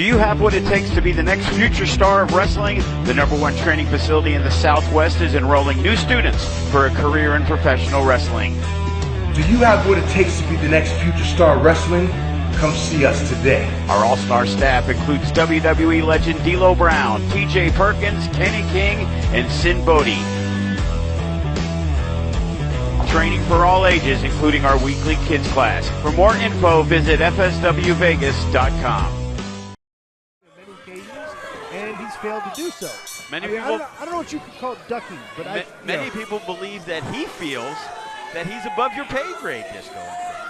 you have what it takes to be the next future star of wrestling? The #1 training facility in the Southwest is enrolling new students for a career in professional wrestling. Do you have what it takes to be the next future star of wrestling? Come see us today. Our all-star staff includes WWE legend D'Lo Brown, TJ Perkins, Kenny King, and Sin Bodhi. Training for all ages, including our weekly kids class. For more info, visit fswvegas.com. Many occasions, and he's failed to do so. I don't know what you could call it ducking, but many people believe that he feels that he's above your pay grade, Disco.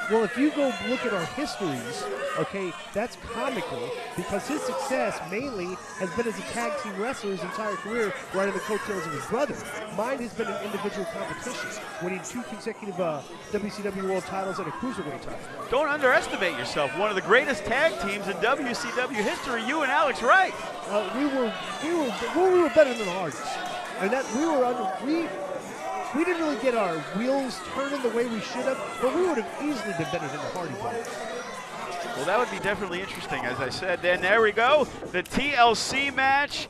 Well, if you go look at our histories, okay, that's comical because his success mainly has been as a tag team wrestler his entire career, riding the coattails of his brother. Mine has been an individual competition, winning 2 consecutive WCW World titles and a Cruiserweight title. Don't underestimate yourself. One of the greatest tag teams in WCW history, you and Alex Wright. We were better than the Hardys. And that we didn't really get our wheels turning the way we should have, but we would have easily been better than the Hardy Boys. Well, that would be definitely interesting, as I said. Then there we go, the TLC match.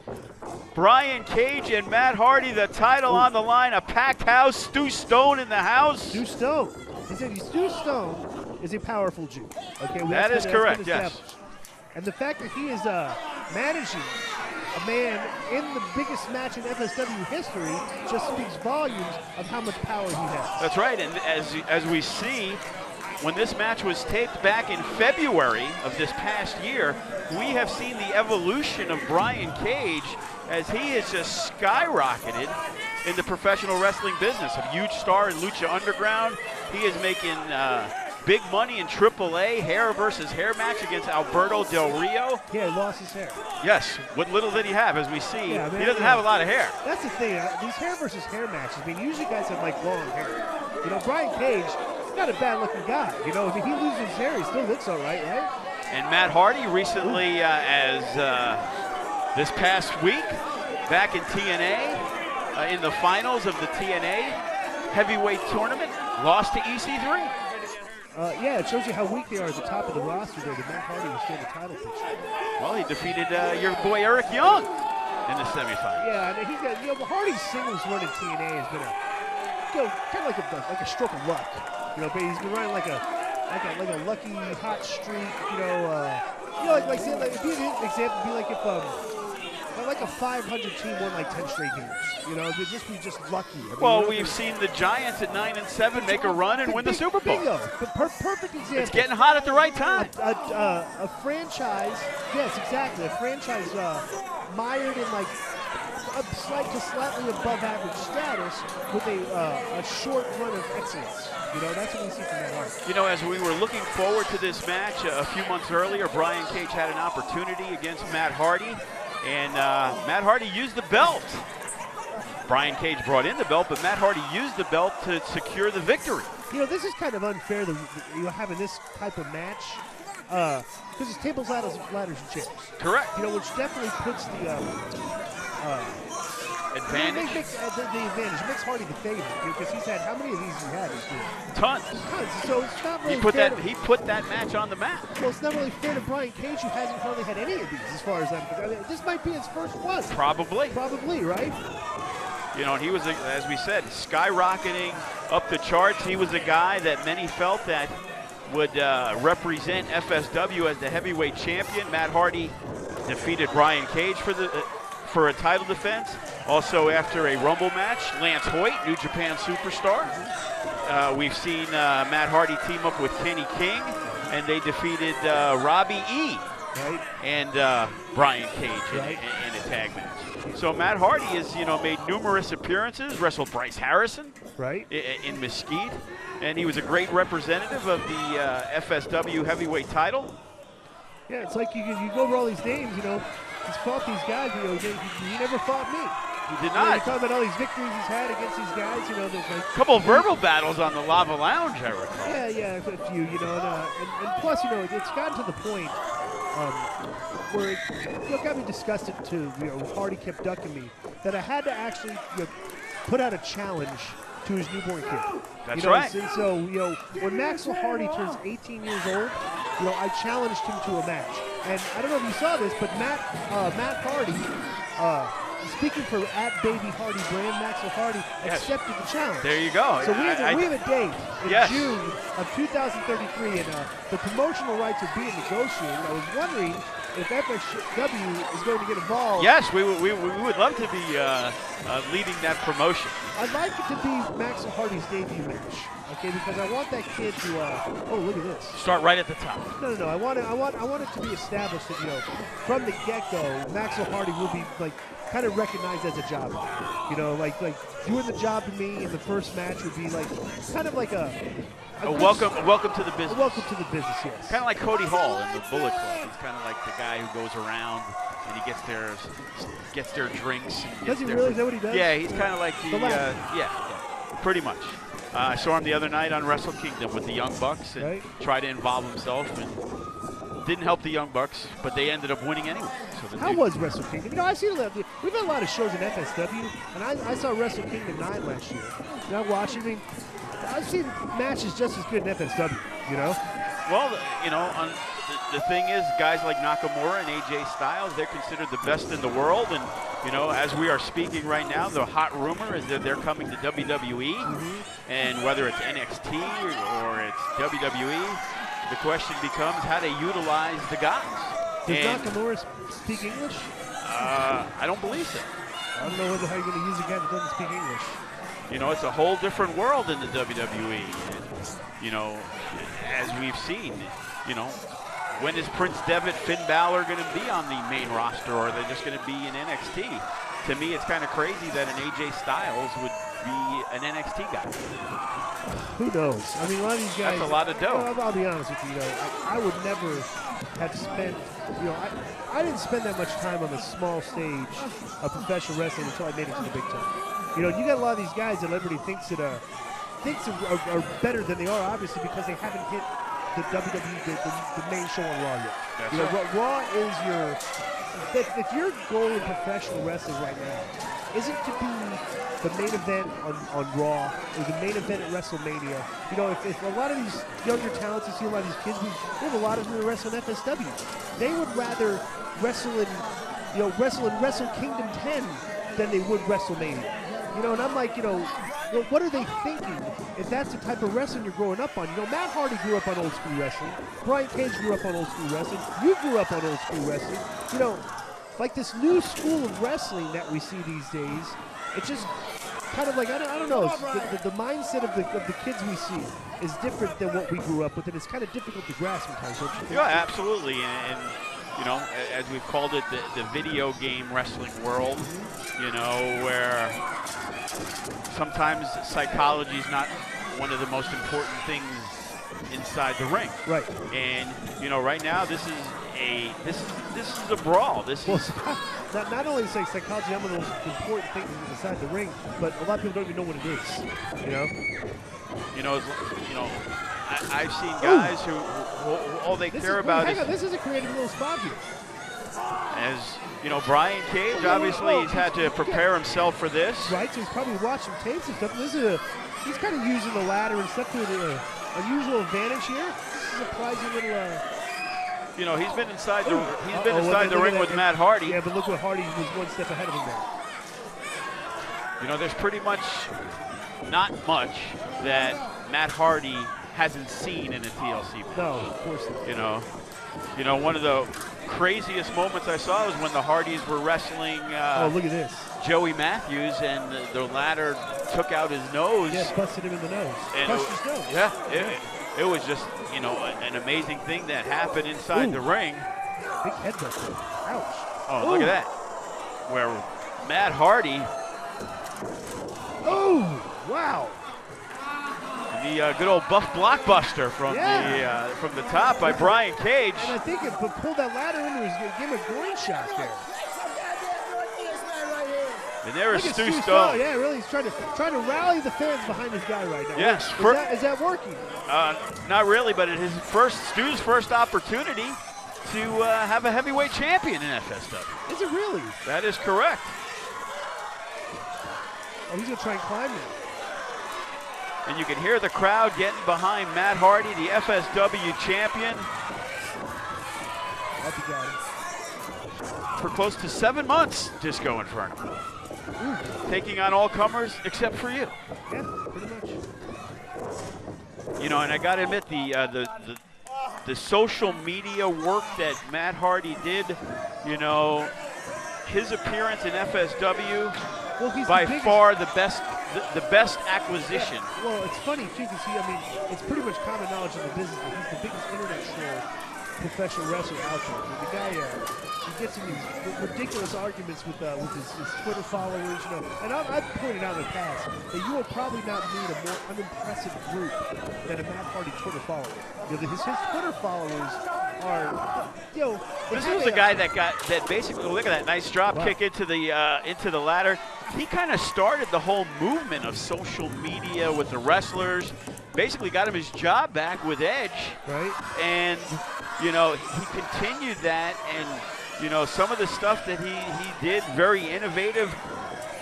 Brian Cage and Matt Hardy, the title on the line, a packed house. Stu Stone in the house. Stu Stone. He said Stu Stone is a powerful Jew. Okay, that is correct, yes. And the fact that he is managing a man in the biggest match in FSW history just speaks volumes of how much power he has. That's right, and as we see, when this match was taped back in February of this past year, we have seen the evolution of Brian Cage as he has just skyrocketed in the professional wrestling business. A huge star in Lucha Underground. He is making big money in AAA, hair versus hair match against Alberto Del Rio. Yeah, he lost his hair. Yes, what little did he have, as we see. Yeah, he doesn't have a lot of hair. That's the thing, these hair versus hair matches, usually guys have like long hair. Brian Cage, he's not a bad looking guy. If he loses his hair, he still looks all right, right? And Matt Hardy recently, this past week, back in TNA, in the finals of the TNA heavyweight tournament, lost to EC3. Yeah, it shows you how weak they are at the top of the roster there. Matt Hardy was still in the title picture. Well, he defeated your boy Eric Young in the semifinals. Yeah, and he's got, Hardy's singles run in TNA has been kind of like a stroke of luck. But he's been running like a lucky hot streak. Like if you did an example, it'd be like if like a 500 team won like 10 straight games. It'd just be lucky. We've seen the Giants at 9-7 make a run and win the Super Bowl. Bingo. Perfect example. It's getting hot at the right time. A franchise, yes, exactly. A franchise mired in like slightly above average status with a short run of excellence. That's what we see from Matt Hardy. As we were looking forward to this match a few months earlier, Brian Cage had an opportunity against Matt Hardy. And Matt Hardy used the belt. Brian Cage brought in the belt, but Matt Hardy used the belt to secure the victory. This is kind of unfair that having this type of match because it's tables, ladders, and chairs. Correct. Which definitely puts the advantage. The advantage. It makes Hardy the favorite because he's had, how many of these has he had this year? Tons. So it's not really he put that match on the map. Well, it's not really fair to Brian Cage, who hasn't hardly had any of these, as far as I'm concerned. This might be his first one. Probably, right? And he was, as we said, skyrocketing up the charts. He was a guy that many felt that would represent FSW as the heavyweight champion. Matt Hardy defeated Brian Cage for a title defense. Also, after a Rumble match, Lance Hoyt, New Japan superstar. We've seen Matt Hardy team up with Kenny King, and they defeated Robbie E. Right. And Brian Cage in a tag match. So Matt Hardy has, made numerous appearances, wrestled Bryce Harrison in Mesquite, and he was a great representative of the FSW heavyweight title. Yeah, it's like you go over all these names, he's fought these guys, he never fought me. He did not. You're talking about all these victories he's had against these guys, there's like a couple of verbal battles on the Lava Lounge, I recall. Yeah, a few, and plus, it's gotten to the point where it got me disgusted too. Hardy kept ducking me that I had to actually put out a challenge to his newborn kid. That's right. And so when Maxwell Hardy turns 18 years old, I challenged him to a match. And I don't know if you saw this, but Matt Hardy, speaking for @BabyHardy brand, Maxwell Hardy, accepted the challenge. There you go. So we have a date in yes. June of 2033, and the promotional rights are being negotiated. I was wondering if FSW is going to get involved. Yes, we would love to be leading that promotion. I'd like it to be Maxwell Hardy's debut match, okay? Because I want that kid to. Oh, look at this. Start right at the top. No. I want it to be established that from the get-go, Maxwell Hardy will be kind of recognized as a jobber. Like doing the job to me in the first match would be kind of like a welcome to the business. Welcome to the business, yes. Kind of like Cody Hall in the Bullet Club. He's kind of like the guy who goes around and he gets their drinks. Does he really? Is that what he does? Yeah, he's kind of like pretty much. I saw him the other night on Wrestle Kingdom with the Young Bucks and tried to involve himself and didn't help the Young Bucks, but they ended up winning anyway. So how was Wrestle Kingdom? I've seen we've had a lot of shows in FSW, and I saw Wrestle Kingdom 9 last year. I watched it. I've seen matches just as good in FSW, Well, the thing is, guys like Nakamura and AJ Styles, they're considered the best in the world. And, as we are speaking right now, the hot rumor is that they're coming to WWE. Mm-hmm. And whether it's NXT or it's WWE, the question becomes how they utilize the guys. Does Nakamura speak English? I don't believe so. I don't know how you're going to use a guy that doesn't speak English. It's a whole different world in the WWE. And, as we've seen, when is Prince Devitt, Finn Balor going to be on the main roster, or are they just going to be in NXT? To me, it's kind of crazy that an AJ Styles would be an NXT guy. Who knows? I mean, a lot of these guys. That's a lot of dough. I'll be honest with you, I would never have spent, I didn't spend that much time on the small stage of professional wrestling until I made it to the big time. You got a lot of these guys that everybody thinks are better than they are, obviously, because they haven't hit the WWE, the main show on Raw yet. Raw is if your goal in professional wrestling right now isn't to be the main event on Raw or the main event at WrestleMania, if a lot of these younger talents, you see a lot of these kids, we have a lot of them that wrestle in FSW. They would rather wrestle in Wrestle Kingdom 10 than they would WrestleMania. And I'm like, what are they thinking if that's the type of wrestling you're growing up on? Matt Hardy grew up on old school wrestling. Brian Cage grew up on old school wrestling. You grew up on old school wrestling. Like this new school of wrestling that we see these days, it's just kind of like, I don't know, the mindset of the kids we see is different than what we grew up with, and it's kind of difficult to grasp sometimes, don't you think? Yeah, absolutely. And as we've called it, the video game wrestling world, where sometimes psychology is not one of the most important things inside the ring. Right. And right now this is a brawl. Not only is psychology one of the most important things inside the ring, but a lot of people don't even know what it is. I've seen guys who all they care about is. This is a creative little spot here. As Brian Cage, obviously he's had to prepare himself for this. Right, so he's probably watching tapes and stuff. He's kind of using the ladder and stuff to an unusual advantage here. This is a surprising little. He's been inside the ring with Matt Hardy. Yeah, but look what Hardy was one step ahead of him there. There's pretty much not much that Matt Hardy hasn't seen in a TLC match. No, of course not. One of the craziest moments I saw was when the Hardys were wrestling. Look at this. Joey Matthews, and the ladder took out his nose. Yes, busted him in the nose. Crushed his nose. Yeah, it was just an amazing thing that happened inside the ring. Big headbutt. Ouch. Oh, look at that. Where Matt Hardy. Oh, wow. The good old buff blockbuster from the top by Brian Cage. And I think it pulled that ladder into his, gave him a groin shot there. And there is Stu Stone. Yeah, really, he's trying to rally the fans behind this guy right now. Yes. Is that working? Not really, but it is Stu's first opportunity to have a heavyweight champion in FSW. Is it really? That is correct. Oh, he's going to try and climb it. And you can hear the crowd getting behind Matt Hardy, the FSW champion. I'll be glad. For close to 7 months, Disco Inferno. Taking on all comers except for you. Yeah, pretty much. You know, and I got to admit, the social media work that Matt Hardy did, you know, his appearance in FSW, well, he's by the far the best acquisition. Yeah. Well, it's funny too, because it's pretty much common knowledge in the business that he's the biggest internet troll professional wrestler out there. I mean, the guy, he gets in these ridiculous arguments with his Twitter followers, you know. And I've pointed out in the past that you will probably not meet a more unimpressive group than a Matt Hardy Twitter follower. You know, his Twitter followers are, you know. This was a guy that basically, look at that nice drop kick into the ladder. He kind of started the whole movement of social media with the wrestlers. Basically got him his job back with Edge. Right. And, you know, he continued that, and, you know, some of the stuff that he did, very innovative,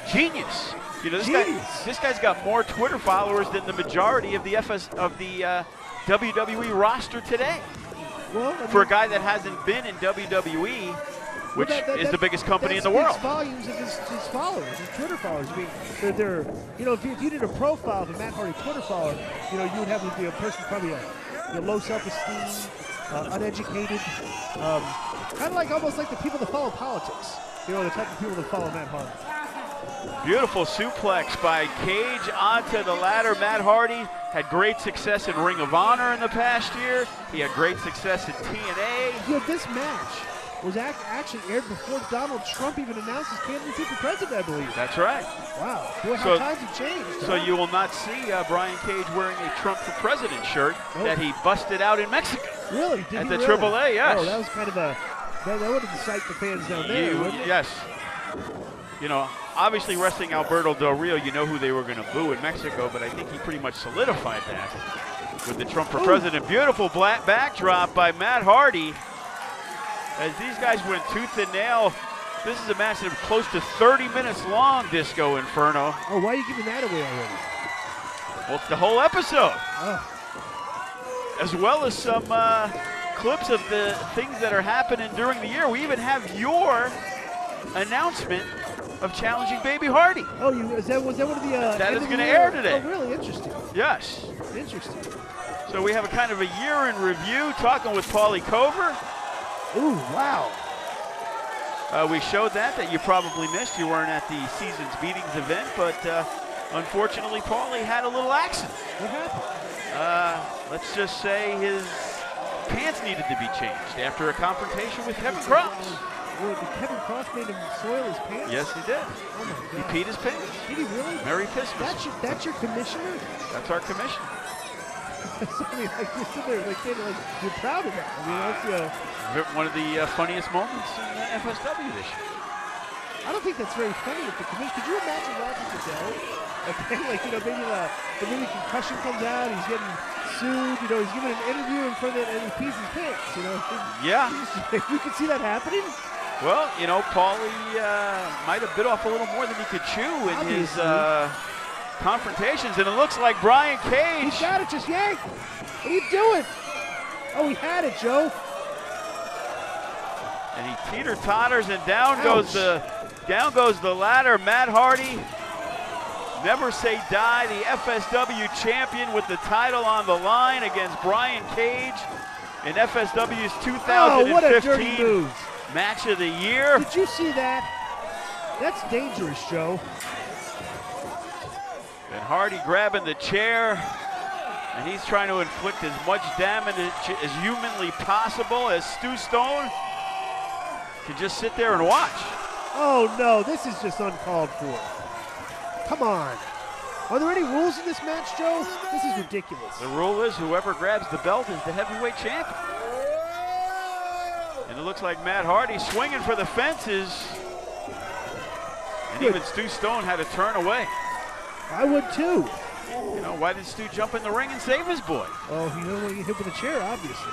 genius. You know, this guy's got more Twitter followers than the majority of the WWE roster today. Well, I mean, for a guy that hasn't been in WWE, which is the biggest company in the world. Volumes of his followers, his Twitter followers. I mean, they're you know, if you did a profile of a Matt Hardy Twitter follower, you know, you would have a person probably a low self-esteem, uneducated, kind of like almost like the people that follow politics. You know, the type of people that follow Matt Hardy. Beautiful suplex by Cage onto the ladder. Matt Hardy had great success in Ring of Honor in the past year. He had great success in TNA. You know, this match was actually aired before Donald Trump even announced his candidacy for president, I believe. That's right. Wow. Boy, how times have changed. So you will not see Brian Cage wearing a Trump for President shirt that he busted out in Mexico. Really? At the AAA, yes. Oh, that was kind of that would have excited the fans down there, wouldn't it? Yes. You know, obviously wrestling Alberto Del Rio, you know who they were going to boo in Mexico, but I think he pretty much solidified that with the Trump for President. Beautiful backdrop by Matt Hardy. As these guys went tooth and nail, this is a match that's close to 30 minutes long, Disco Inferno. Oh, why are you giving that away already? Well, it's the whole episode. Oh. As well as some clips of the things that are happening during the year. We even have your announcement of challenging Baby Hardy. Oh, was that one of the... that is going to air today. Oh, really? Interesting. Yes. Interesting. So we have a kind of a year in review, talking with Paulie Cover. Ooh, wow. We showed that you probably missed. You weren't at the Seasons Meetings event, but unfortunately, Paulie had a little accident. What happened? Let's just say his pants needed to be changed after a confrontation with Kevin Cross. Did Kevin Cross made him soil his pants? Yes, he did. Oh, my God. He peed his pants. Did he really? Merry Christmas. That's your commissioner? That's our commissioner. I mean, like, you're sitting there, like, you're proud of that. I mean, that's, one of the funniest moments in FSW this year. I don't think that's very funny with the commission. Could you imagine Roger Goodell? Okay, like, you know, maybe concussion comes out, he's getting sued, you know, he's giving an interview in front of it, and he pees his pants, you know? Yeah. You could see that happening? Well, you know, Paulie might have bit off a little more than he could chew in his confrontations, and it looks like Brian Cage. He's got it, just yank. What are you doing? Oh, he had it, Joe. And he teeter-totters, and down goes the ladder. Matt Hardy, never say die, the FSW champion with the title on the line against Brian Cage in FSW's 2015 what a dirty move. Match of the year. Did you see that? That's dangerous, Joe. And Hardy grabbing the chair, and he's trying to inflict as much damage as humanly possible as Stu Stone can just sit there and watch. Oh, no, this is just uncalled for. Come on. Are there any rules in this match, Joe? This is ridiculous. The rule is whoever grabs the belt is the heavyweight champion. And it looks like Matt Hardy swinging for the fences. And even Stu Stone had to turn away. I would too. You know, why did Stu jump in the ring and save his boy? Oh, he didn't want to get hit with a chair, obviously.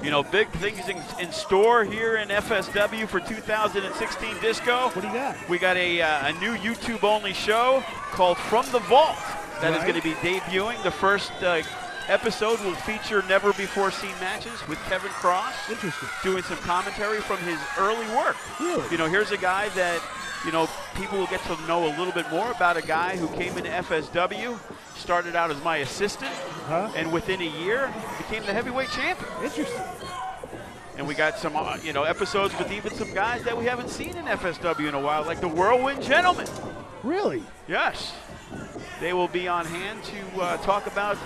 You know, big things in store here in FSW for 2016 Disco. What do you got? We got a new YouTube-only show called From the Vault that is going to be debuting. The first episode will feature never-before-seen matches with Kevin Cross. Interesting. Doing some commentary from his early work. Really? You know, here's a guy that, you know, people will get to know a little bit more about, a guy who came into FSW, started out as my assistant, and within a year became the heavyweight champion. Interesting. And we got some, you know, episodes with even some guys that we haven't seen in FSW in a while, like the Whirlwind Gentlemen. Really? Yes. They will be on hand to talk about,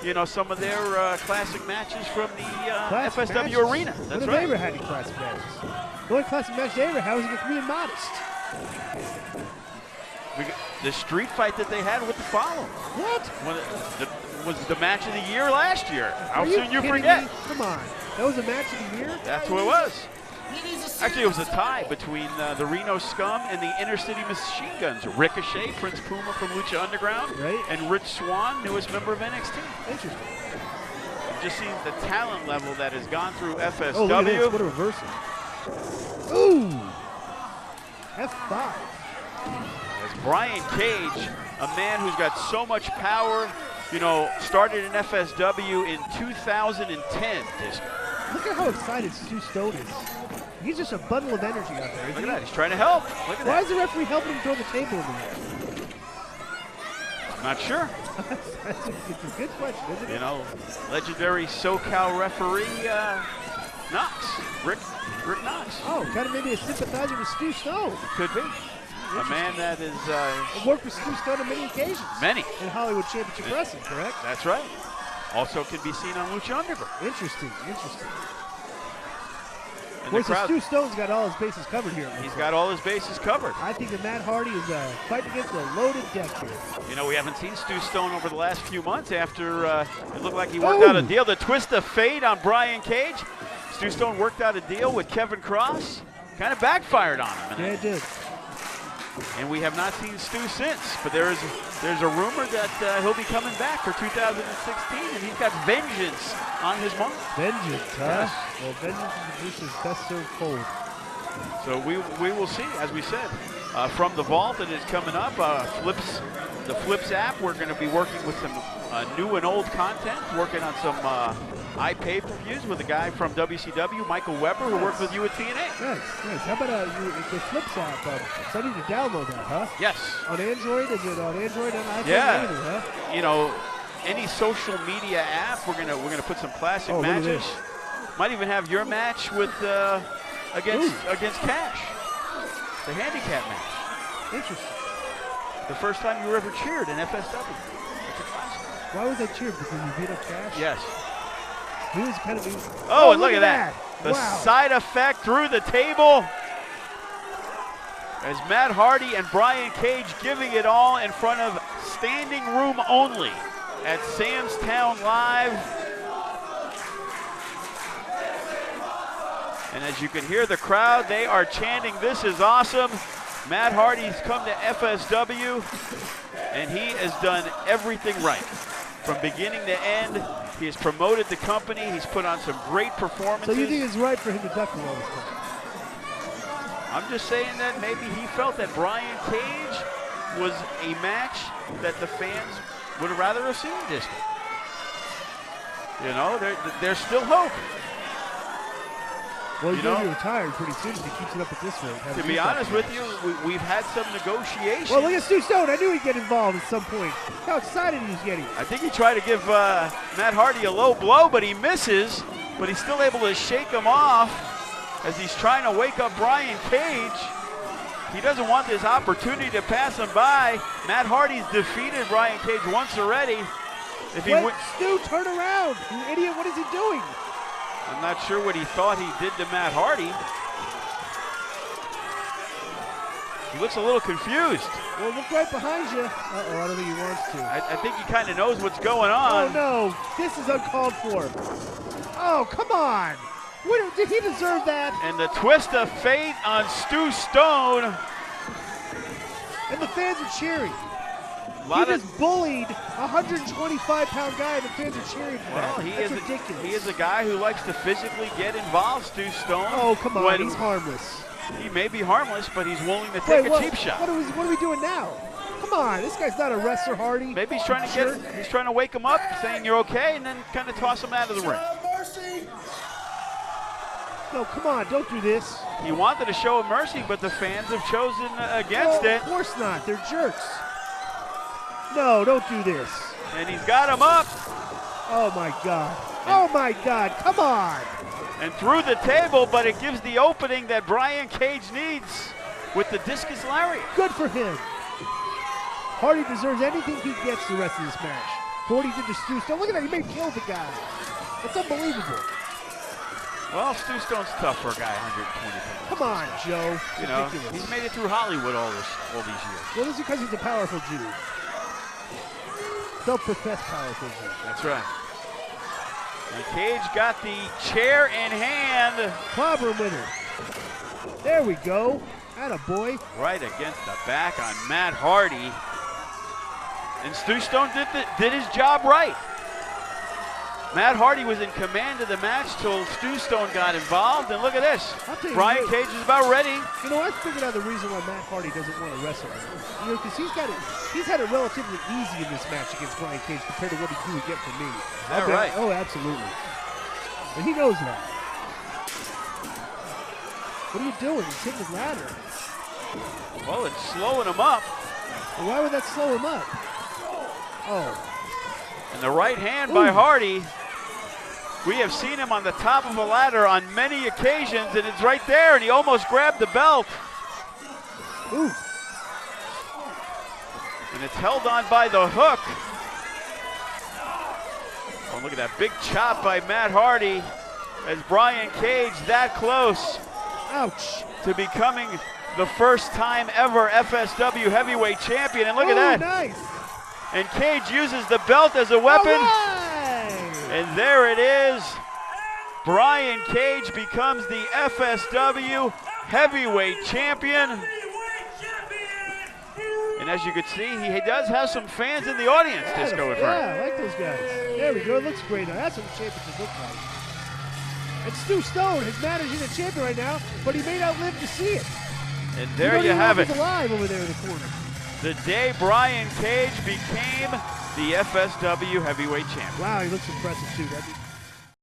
you know, some of their classic matches from the FSW matches? arena. That's when have right. they ever had any classic matches? The only classic match they ever had was with me and Modest. The street fight that they had with the Follow. What? Was the match of the year last year. How soon you kidding forget? me? Come on. That was a match of the year? That's what it was. Actually, it was a tie between the Reno Scum and the Inner City Machine Guns. Ricochet, Prince Puma from Lucha Underground, and Rich Swann, newest member of NXT. Interesting. It just seems the talent level that has gone through FSW. Oh, look at this. What a reversal. Ooh. F5. As Brian Cage, a man who's got so much power, you know, started in FSW in 2010. Look at how excited Stu Stone is. He's just a bundle of energy out there. Look at that. He's trying to help. Look at that. Why is the referee helping him throw the table in the air? I'm not sure. It's a good question, isn't it? You know, legendary SoCal referee Knox. Rick Knox. Oh, kind of maybe a sympathizer with Stu Stone. Could be. A man that is... worked with Stu Stone on many occasions. Many. In Hollywood Championship Wrestling, correct? That's right. Also can be seen on Lucha Underground. Interesting, interesting. And Well, the so crowd, Stu Stone's got all his bases covered here. he's got all his bases covered. I think that Matt Hardy is fighting against a loaded deck here. You know, we haven't seen Stu Stone over the last few months after it looked like he worked out a deal. The twist of fate on Brian Cage. Stu Stone worked out a deal with Kevin Cross. Kind of backfired on him. Yeah, it did. And we have not seen Stu since. But there's a rumor that he'll be coming back for 2016, and he's got vengeance on his mind. Vengeance, huh? Yes. Well, vengeance is the dish is best served cold. So we will see, as we said, from the vault that is coming up. The Flips app, we're going to be working with some new and old content, working on some iPay-per-views with a guy from WCW, Michael Weber, who worked with you at TNA. Nice, nice. How about the Flips app? So I need to download that, huh? Yes. On Android? Is it on Android and iPhone? Yeah. Everything, huh? You know, any social media app, we're gonna put some classic matches. Might even have your match with against Cash, the handicap match. Interesting. The first time you were ever cheered in FSW. It's a classic. Why was I cheered? Because you beat up Cash? Yes. He was kind of... Oh, and look at that. The wow. side effect through the table. As Matt Hardy and Brian Cage giving it all in front of standing room only at Sam's Town Live. And as you can hear the crowd, they are chanting, "This is awesome." Matt Hardy's come to FSW, and he has done everything right. From beginning to end, he has promoted the company. He's put on some great performances. So you think it's right for him to duck all this time? I'm just saying that maybe he felt that Brian Cage was a match that the fans would have rather have seen this. You know, there's still hope. Well, he's going to be retired pretty soon if he keeps it up at this rate. To be honest with you, we've had some negotiations. Well, look at Stu Stone. I knew he'd get involved at some point. How excited he's getting. I think he tried to give Matt Hardy a low blow, but he misses. But he's still able to shake him off as he's trying to wake up Brian Cage. He doesn't want this opportunity to pass him by. Matt Hardy's defeated Brian Cage once already. Wait, Stu, turn around. You idiot, what is he doing? I'm not sure what he thought he did to Matt Hardy. He looks a little confused. Well, look right behind you. Uh-oh, I don't think he wants to. I think he kind of knows what's going on. Oh, no. This is uncalled for. Oh, come on. Did he deserve that? And the twist of fate on Stu Stone. And the fans are cheering. He just bullied a 125-pound guy, and the fans are cheering for that. Well, That's ridiculous. He is a guy who likes to physically get involved, Stu Stone. Oh, come on, he's harmless. He may be harmless, but he's willing to take a cheap shot. What are we doing now? Come on, this guy's not a wrestler, Hardy. Maybe he's trying to he's trying to wake him up, saying you're okay, and then kind of toss him out of the ring. No, come on, don't do this. He wanted to show him mercy, but the fans have chosen against it. Of course not, they're jerks. No, don't do this. And he's got him up. Oh my God. Oh my God, come on. And through the table, but it gives the opening that Brian Cage needs with the discus lariat. Good for him. Hardy deserves anything he gets the rest of this match. For what he did to Stu Stone. Look at that, he may kill the guy. It's unbelievable. Well, Stu Stone's tough for a guy 120 pounds. Come on, Joe. You know, he's made it through Hollywood all these years. Well, this is because he's a powerful Jew. Self-professed powerful Jew. That's right. And Cage got the chair in hand. Clobber winner. There we go. Atta boy. Right against the back on Matt Hardy. And Stu Stone did his job right. Matt Hardy was in command of the match till Stu Stone got involved, and look at this. Brian Cage is about ready. You know, I figured out the reason why Matt Hardy doesn't want to wrestle. You know, because he's had it relatively easy in this match against Brian Cage compared to what he would get from me. Is that right? Oh, absolutely. And he knows that. What are you doing? He's hitting the ladder. Well, it's slowing him up. Well, why would that slow him up? Oh. And the right hand by Hardy. We have seen him on the top of a ladder on many occasions, and it's right there, and he almost grabbed the belt. Ooh. And it's held on by the hook. Oh, look at that big chop by Matt Hardy as Brian Cage that close. Ouch. To becoming the first time ever FSW heavyweight champion. And look at that. Nice. And Cage uses the belt as a weapon. And there it is. Brian Cage becomes the FSW heavyweight champion. And as you can see, he does have some fans in the audience, Disco and Frank. Yeah, I like those guys. There we go. It looks great now. That's what the championship looks like. And Stu Stone is managing the champion right now, but he may not live to see it. And there you have it. He's alive over there in the corner. The day Brian Cage became the FSW heavyweight champion. Wow, he looks impressive too.